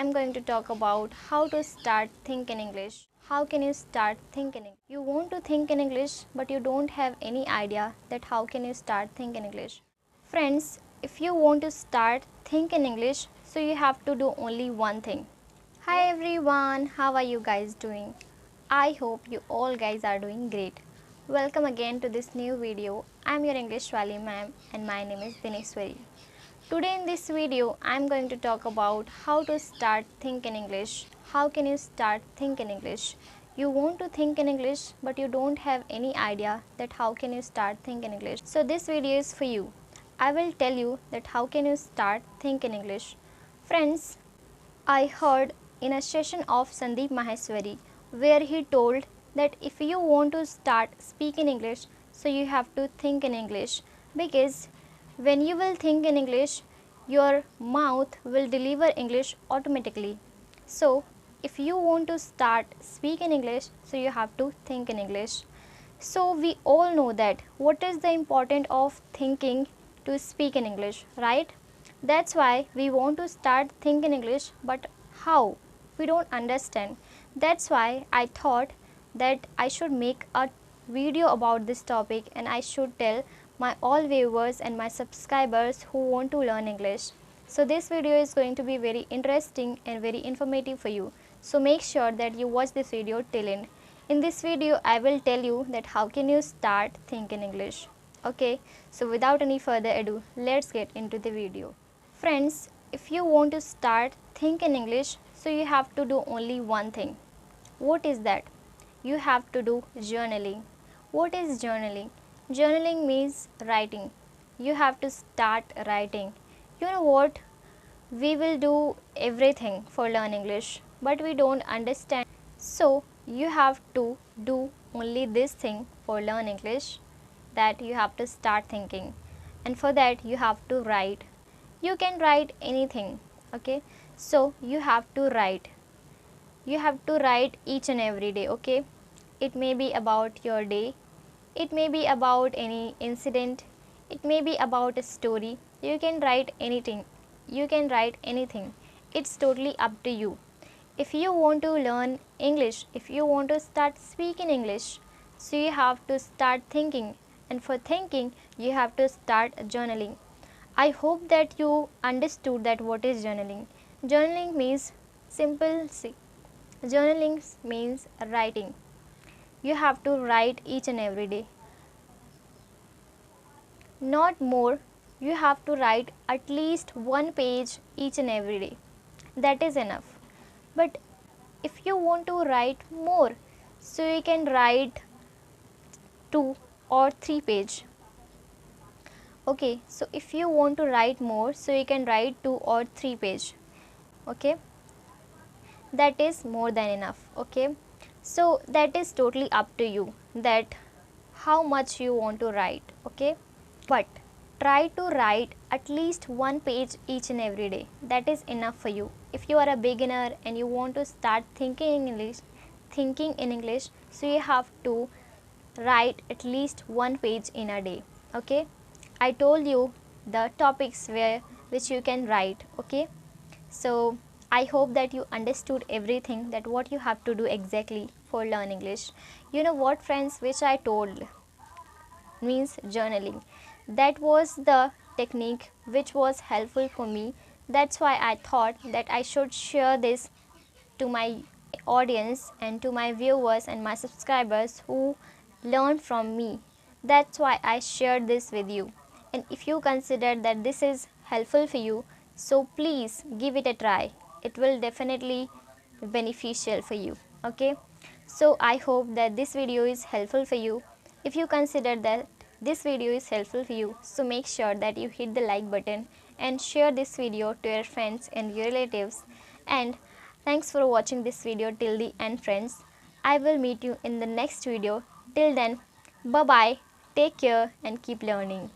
I'm going to talk about how to start think in English. How can you start thinking? You want to think in English but you don't have any idea that how can you start think in English. Friends, if you want to start think in English, so you have to do only one thing. Hi everyone, how are you guys doing? I hope you all guys are doing great. Welcome again to this new video. I'm your English Valley ma'am and my name is Dineshwari. Today in this video, I'm going to talk about how to start think in English. How can you start think in English? You want to think in English but you don't have any idea that how can you start think in English. So this video is for you. I will tell you that how can you start think in English. Friends, I heard in a session of Sandeep Maheshwari where he told that if you want to start speaking English, so you have to think in English, because when you will think in English, your mouth will deliver English automatically. So if you want to start speaking English, so you have to think in English. So we all know that what is the importance of thinking to speak in English, right? That's why we want to start thinking English, but how? We don't understand. That's why I thought that I should make a video about this topic and I should tell my all viewers and my subscribers who want to learn English. So this video is going to be very interesting and very informative for you. So make sure that you watch this video till end. In this video, I will tell you that how can you start thinking English. Okay, so without any further ado, let's get into the video. Friends, if you want to start think in English, so you have to do only one thing. What is that? You have to do journaling. What is journaling? Journaling means writing. You have to start writing. You know what? We will do everything for learn English, but we don't understand. So you have to do only this thing for learn English, that you have to start thinking, and for that you have to write. You can write anything, okay? So you have to write. You have to write each and every day, okay? It may be about your day, it may be about any incident, it may be about a story. You can write anything. You can write anything. It's totally up to you. If you want to learn English, if you want to start speaking English, so you have to start thinking, and for thinking you have to start journaling. I hope that you understood that what is journaling. Journaling means simple. Journaling means writing. You have to write each and every day. Not more, you have to write at least one page each and every day. That is enough. But if you want to write more, so you can write 2 or 3 page. Okay, so if you want to write more, so you can write 2 or 3 page. Okay, that is more than enough. Okay, so that is totally up to you, that how much you want to write. Okay, but try to write at least one page each and every day. That is enough for you. If you are a beginner and you want to start thinking in English, so you have to write at least one page in a day. Okay, I told you the topics which you can write. Okay, so I hope that you understood everything, that what you have to do exactly for learn English. You know what, friends, which I told means journaling. That was the technique which was helpful for me. That's why I thought that I should share this to my audience and to my viewers and my subscribers who learn from me. That's why I shared this with you. And if you consider that this is helpful for you, so please give it a try. It will definitely be beneficial for you. Okay, so I hope that this video is helpful for you. If you consider that this video is helpful for you, so make sure that you hit the like button and share this video to your friends and your relatives. And thanks for watching this video till the end, friends. I will meet you in the next video. Till then, bye bye, take care and keep learning.